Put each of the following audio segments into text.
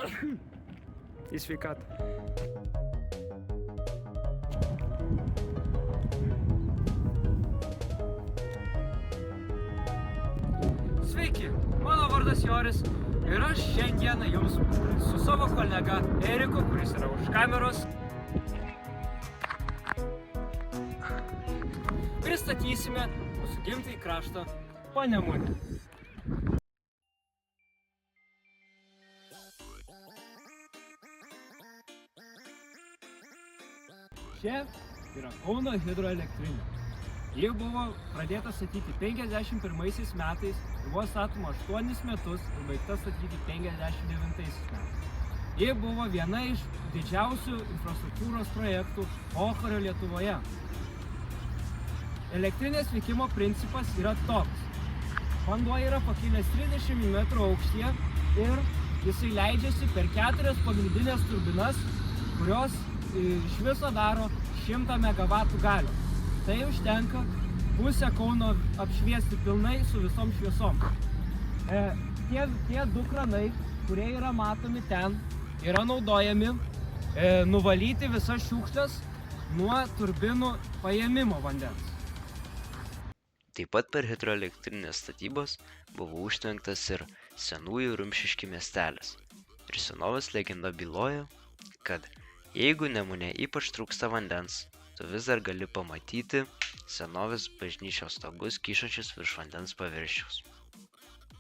Į sveikatą. Sveiki, mano vardas Joris ir aš šiandieną jums su savo kolega Eriku, kuris yra už kameros, pristatysime mūsų gimtąjį kraštą Panemunę. Čia yra Kauno hidroelektrinė. Ji buvo pradėta statyti 51 metais, buvo statoma 8 metus ir baigta statyti 59 metais. Ji buvo viena iš didžiausių infrastruktūros projektų pokario Lietuvoje. Elektrinės veikimo principas yra toks. Vanduo yra pakilęs 30 metrų aukštyje ir jisai leidžiasi per 4 pagrindinės turbinas, kurios iš viso daro 100 MW galios. Tai užtenka pusę Kauno apšviesti pilnai su visom šviesom. Tie du kranai, kurie yra matomi ten, yra naudojami nuvalyti visas šiukšles nuo turbinų paėmimo vandens. Taip pat per hidroelektrinės statybos buvo užtvenktas ir senųjų Rumšiškių miestelis. Ir senovės legenda byloja, kad jeigu Nemune ypač trūksta vandens, tu vis dar gali pamatyti senovės bažnyčios stogus kyšančius virš vandens paviršiaus.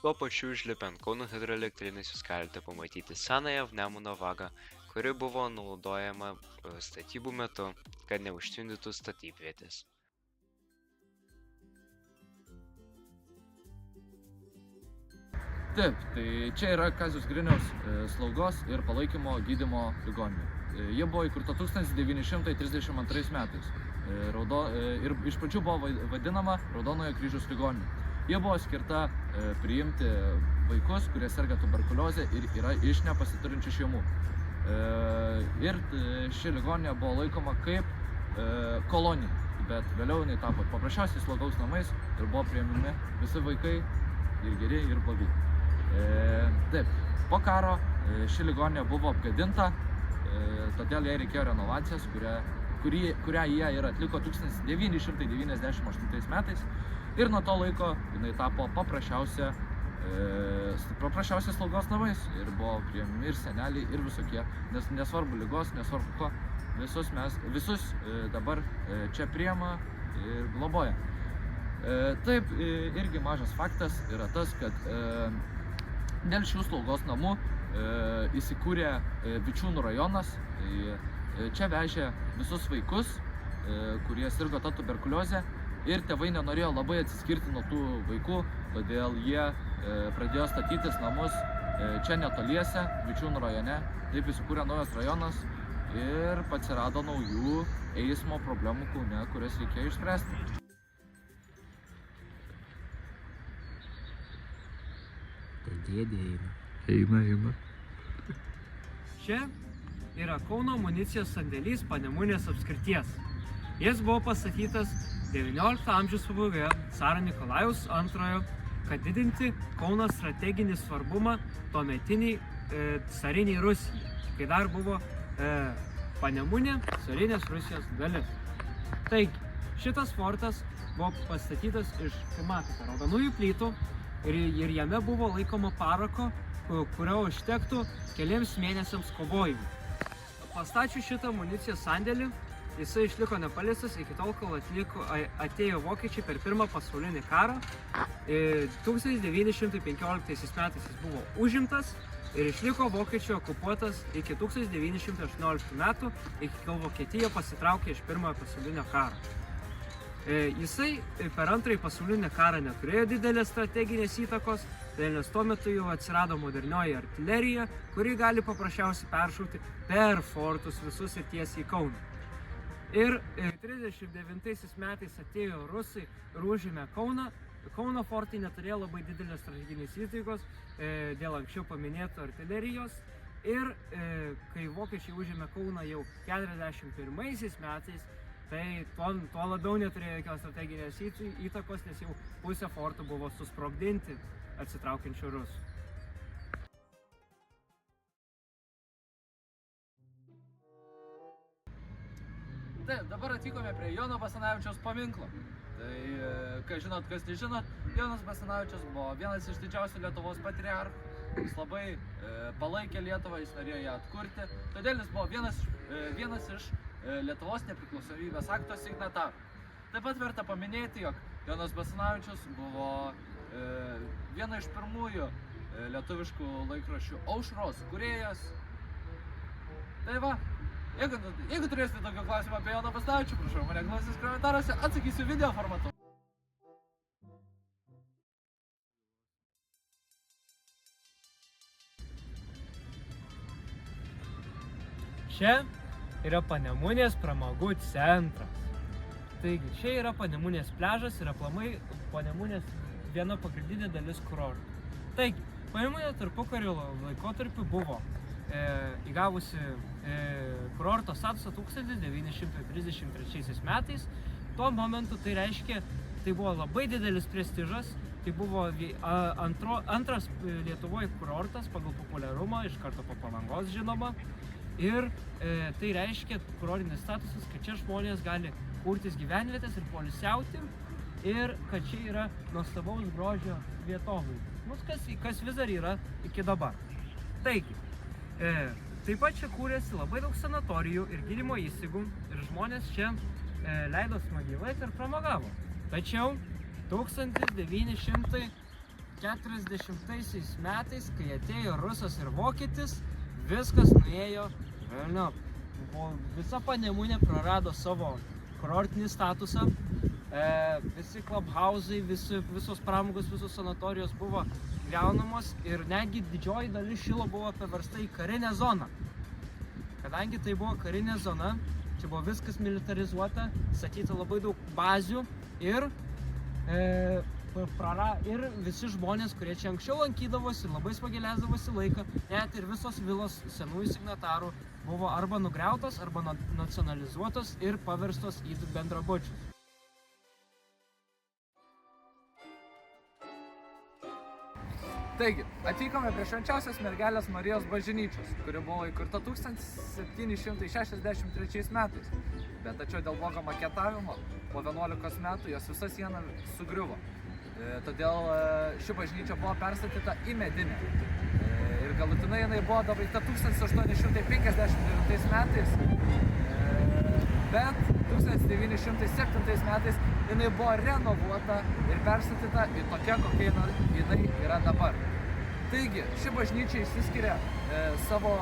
Tuo pačiu užlipę ant Kauno hidroelektrinės jūs galite pamatyti senąją Nemuno vagą, kuri buvo naudojama statybų metu, kad neužtvindytų statybvietės. Taip, tai čia yra Kazio Griniaus slaugos ir palaikymo gydymo ligoninė. Ji buvo įkurta 1932 metais ir iš pradžių buvo vadinama Raudonojo kryžiaus ligoninė. Ji buvo skirta priimti vaikus, kurie serga tuberkuliozę ir yra iš nepasiturinčių šeimų. Ir ši ligoninė buvo laikoma kaip kolonija, bet vėliau jinai tapo paprasčiausiai slaugaus namais ir buvo priimami visi vaikai, ir geri, ir blogi. Taip, po karo ši ligoninė buvo apgadinta, todėl jai reikėjo renovacijos, kurią jie ir atliko 1998 metais. Ir nuo to laiko jinai tapo paprasčiausia slaugos namais. Ir buvo priimami ir seneliai, ir visokie, nesvarbu ligos, nesvarbu ko, visus dabar čia priima ir globoja. Taip, irgi mažas faktas yra tas, kad dėl šių slaugos namų įsikūrė Vičiūnų rajonas. Čia vežė visus vaikus, kurie sirgo tą tuberkuliozę, ir tėvai nenorėjo labai atsiskirti nuo tų vaikų, todėl jie pradėjo statytis namus čia netoliese, Vičiūnų rajone. Taip įsikūrė naujas rajonas ir atsirado naujų eismo problemų Kaune, kurias reikėjo išspręsti. Dėdė Eina. Čia yra Kauno amunicijos sandėlys Panemunės apskrities. Jis buvo pastatytas XIX amžiaus pabaigoje caro Nikolajaus II, kad didinti Kauno strateginį svarbumą tuometiniai cariniai Rusijai, kai dar buvo Panemunė carinės Rusijos dalis. Taigi, šitas fortas buvo pastatytas iš, kaip matote, raudonųjų plytų ir jame buvo laikoma parako, kurio užtektų keliems mėnesiams kovojimų. Pastačius šitą amunicijos sandėlį, jisai išliko nepaliestas iki tol, kol atėjo vokiečiai per Pirmą pasaulinį karą. 1915 metais jis buvo užimtas ir išliko vokiečių okupuotas iki 1918 metų, iki kol Vokietija pasitraukė iš Pirmojo pasaulinio karo. Jisai per Antrąjį pasaulinį karą neturėjo didelės strateginės įtakos, nes tuo metu jau atsirado modernioji artilerija, kuri gali paprasčiausiai peršauti per fortus visus ir tiesiai į Kauną. Ir 1939 metais atėjo rusai ir užėmė Kauną. Kauno fortai neturėjo labai didelės strateginės įtaigos dėl anksčiau paminėtų artilerijos. Ir kai vokiečiai užėmė Kauną jau 1941 metais, tai tuo labiau neturėjo jokios strateginės įtakos, nes jau pusė fortų buvo susprogdinti atsitraukiančių rusų. Taip, dabar atvykome prie Jono Basanavičiaus paminklo. Tai, kai žinot, kas nežinot, Jonas Basanavičius buvo vienas iš didžiausių Lietuvos patriarchų. Jis labai palaikė Lietuvą, jis norėjo ją atkurti. Todėl jis buvo vienas iš Lietuvos nepriklausomybės akto signatarų. Taip pat verta paminėti, jog Jonas Basanavičius buvo viena iš pirmųjų lietuviškų laikraščių Aušros kūrėjas. Tai va, jeigu turėsite tokio klausimą apie Joną Basanavičių, prašau mane klausytis komentaruose, atsakysiu video formatu. Čia yra Panemunės pramogų centras. Taigi, čia yra Panemunės pliažas ir aplamai Panemunės viena pagrindinė dalis kurorto. Taigi, Panemunė tarpukario laikotarpiu buvo įgavusi kurorto statusą 1933 metais. Tuo momentu tai reiškia, tai buvo labai didelis prestižas, tai buvo antras Lietuvoje kurortas pagal populiarumą, iš karto po Palangos žinoma. Ir tai reiškia kurortinis statusas, kad čia žmonės gali kurtis gyvenvietės ir poilsiauti ir kad čia yra nuostabaus grožio vietovaizdis, kas vis dar yra iki dabar. Taigi, taip pat čia kūrėsi labai daug sanatorijų ir gydymo įstaigų ir žmonės čia leido smagiai laiką ir pramogavo. Tačiau 1940 metais, kai atėjo rusas ir vokietis, viskas nuėjo velniop. Visa Panemunė prarado savo kurortinį statusą. Visi klubhausai, visos pramogos, visos sanatorijos buvo griaunamos ir netgi didžioji dalis Šilo buvo paversta į karinę zoną. Kadangi tai buvo karinė zona, čia buvo viskas militarizuota, statyta labai daug bazių ir visi žmonės, kurie čia anksčiau lankydavosi, labai smagiai leisdavosi laiką, net ir visos vilos senųjų signatarų buvo arba nugriautos, arba nacionalizuotos ir paverstos į bendrabučius. Taigi, atvykome prie Švenčiausios Mergelės Marijos bažnyčios, kuri buvo įkurta 1763 metais. Bet tačiau dėl blogo maketavimo po 11 metų jos visa siena sugriuvo. Todėl ši bažnyčia buvo perstatyta į medinę. Ir galutinai jinai buvo dabaigta 1859 metais. Bet 1907 metais jinai buvo renovuota ir perstatyta į tokią, kokia jinai yra dabar. Taigi, ši bažnyčia išsiskiria savo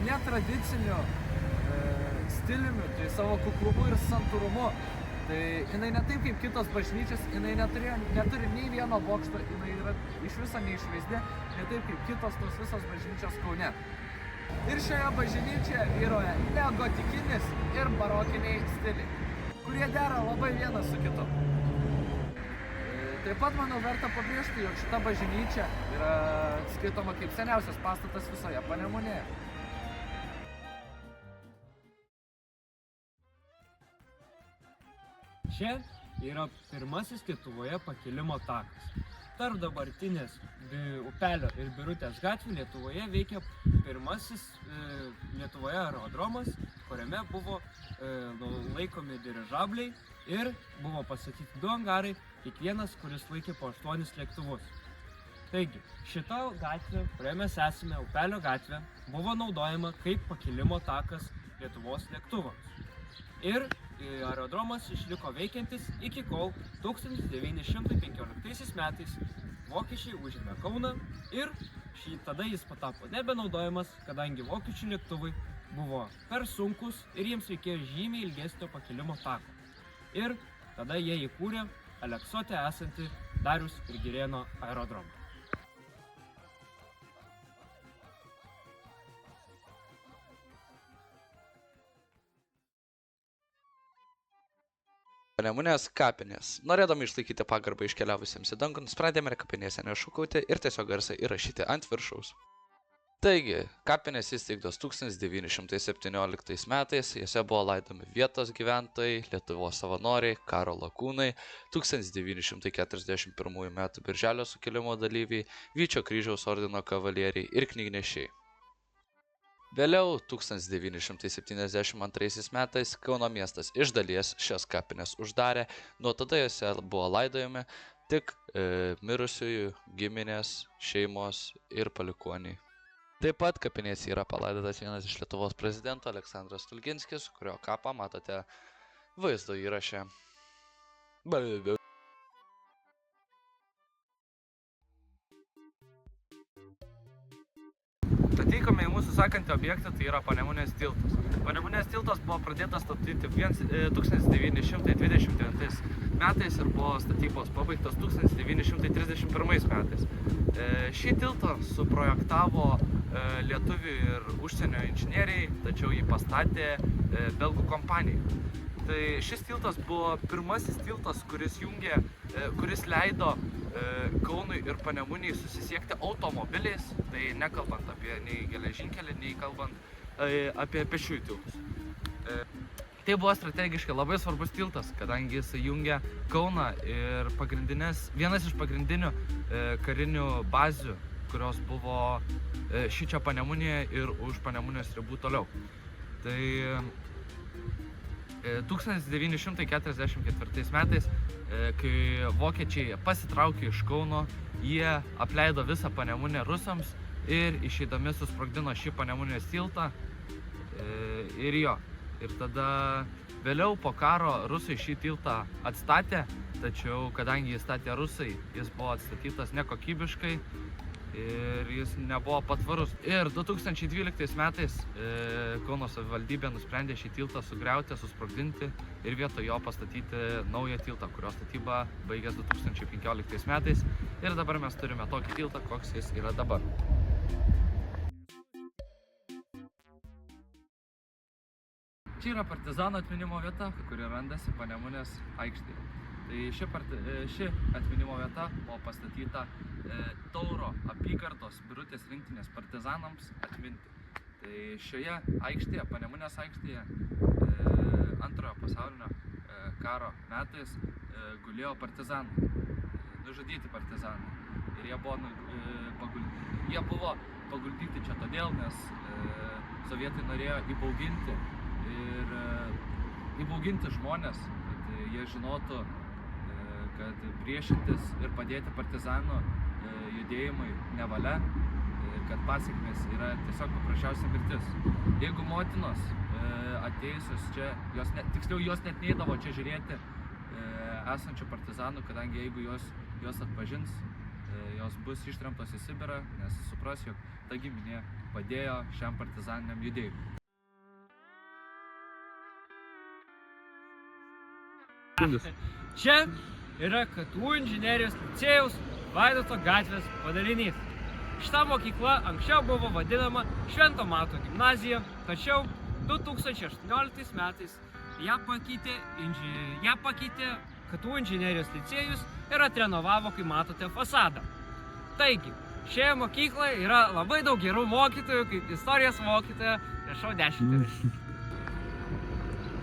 netradiciniu stiliumi, tai savo kuklumu ir santūrumu. Tai jinai ne taip kaip kitos bažnyčios, jinai neturi nei vieno bokšto, jinai yra iš viso neišvaizdi, ne taip kaip kitos tos visos bažnyčios Kaune. Ir šioje bažnyčioje vyroja neogotikinis ir barokiniai stiliai, kurie dera labai vienas su kitu. Taip pat, manau, verta pabrėžti, jog šita bažnyčia yra skaitoma kaip seniausias pastatas visoje Panemunėje. Čia yra pirmasis Lietuvoje pakilimo takas. Tarp dabartinės Upelio ir Birutės gatvių Lietuvoje veikia pirmasis Lietuvoje aerodromas, kuriame buvo laikomi dirižabliai ir buvo pastatyti 2 angarai, kiekvienas, kuris laikė po 8 lėktuvus. Taigi, šita gatvė, kurioje mes esame, Upelio gatvė, buvo naudojama kaip pakilimo takas Lietuvos lėktuvams. Ir aerodromas išliko veikiantis iki kol 1915 metais vokiečiai užėmė Kauną ir tada jis patapo nebenaudojamas, kadangi vokiečių lėktuvai buvo per sunkus ir jiems reikėjo žymiai ilgesnio pakilimo tako. Ir tada jie įkūrė Aleksote esantį Dariaus ir Girėno aerodromą. Panemunės kapinės. Norėdami išlaikyti pagarbą iškeliavusiems į dangų, nusprendėme kapinėse nešūkauti ir tiesiog garsą įrašyti ant viršaus. Taigi, kapinės įsteigtos 1917 metais, jose buvo laidomi vietos gyventojai, Lietuvos savanoriai, karo lakūnai, 1941 m. Birželio sukilimo dalyviai, Vyčio kryžiaus ordino kavalieriai ir knygnešiai. Vėliau 1972 metais Kauno miestas iš dalies šias kapines uždarė, nuo tada jose buvo laidojami tik mirusiųjų giminės, šeimos ir palikuoniai. Taip pat kapinėse yra palaidotas vienas iš Lietuvos prezidentų Aleksandras Stulginskis, kurio kapą matote vaizdo įraše. Atvykome į mūsų sekantį objektą, tai yra Panemunės tiltas. Panemunės tiltas buvo pradėtas statyti 1929 metais ir buvo statybos pabaigtas 1931 metais. Šį tiltą suprojektavo lietuvių ir užsienio inžinieriai, tačiau jį pastatė belgų kompanija. Tai šis tiltas buvo pirmasis tiltas, kuris leido Kaunui ir Panemunei susisiekti automobiliais, tai nekalbant apie nei geležinkelį, nei kalbant apie pėsčiųjų tiltus. Tai buvo strategiškai labai svarbus tiltas, kadangi jis jungia Kauną ir vienas iš pagrindinių karinių bazių, kurios buvo šičia Panemunėje ir už Panemunės ribų toliau. Tai 1944 metais, kai vokiečiai pasitraukė iš Kauno, jie apleido visą Panemunę rusams ir išeidami susprogdino šį Panemunės tiltą ir tada vėliau po karo rusai šį tiltą atstatė, tačiau kadangi jį statė rusai, jis buvo atstatytas nekokybiškai ir jis nebuvo patvarus. Ir 2012 metais Kauno savivaldybė nusprendė šį tiltą sugriauti, susprogdinti ir vietoj jo pastatyti naują tiltą, kurio statyba baigės 2015 metais. Ir dabar mes turime tokį tiltą, koks jis yra dabar. Čia yra partizanų atminimo vieta, kuri randasi Panemunės aikštėje. Tai ši atminimo vieta buvo pastatyta Tauro apygardos Birutės rinktinės partizanams atminti. Tai šioje aikštėje, Panemunės aikštėje, antrojo pasaulinio karo metais gulėjo partizanai, nužudyti partizanai. Ir jie buvo paguldyti čia todėl, nes sovietai norėjo įbauginti žmonės, kad jie žinotų, kad priešintis ir padėti partizanų judėjimui nevalia, kad pasekmės yra tiesiog paprasčiausia mirtis. Jeigu motinos atėjusios čia, jos net neidavo čia žiūrėti esančių partizanų, kadangi jeigu jos atpažins, jos bus ištremtos į Sibirą, nes supras, jog ta giminė padėjo šiam partizaniniam judėjimui. Čia yra KTU inžinerijos licėjaus Vaidoto gatvės padalinys. Šita mokykla anksčiau buvo vadinama Švento Mato gimnazija, tačiau 2018 metais ją pakeitė KTU inžinerijos licėjus ir atrenovavo, kaip matote, fasadą. Taigi, šioje mokykloje yra labai daug gerų mokytojų, kaip istorijos mokytoja, prašau 10.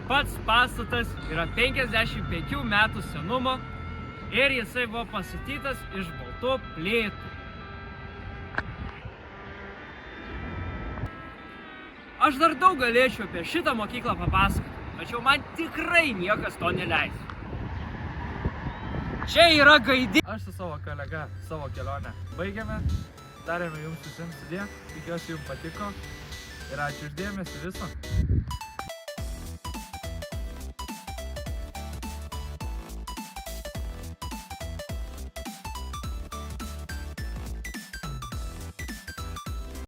Pats pastatas yra 55 metų senumo ir jisai buvo pastatytas iš baltų plytų. Aš dar daug galėčiau apie šitą mokyklą papasakoti, tačiau man tikrai niekas to neleis. Čia yra Gaidė. Aš su savo kolega savo kelionę baigėme, darėme jums visiems sudė, tikiuosi jums patiko ir ačiū už dėmesį viso.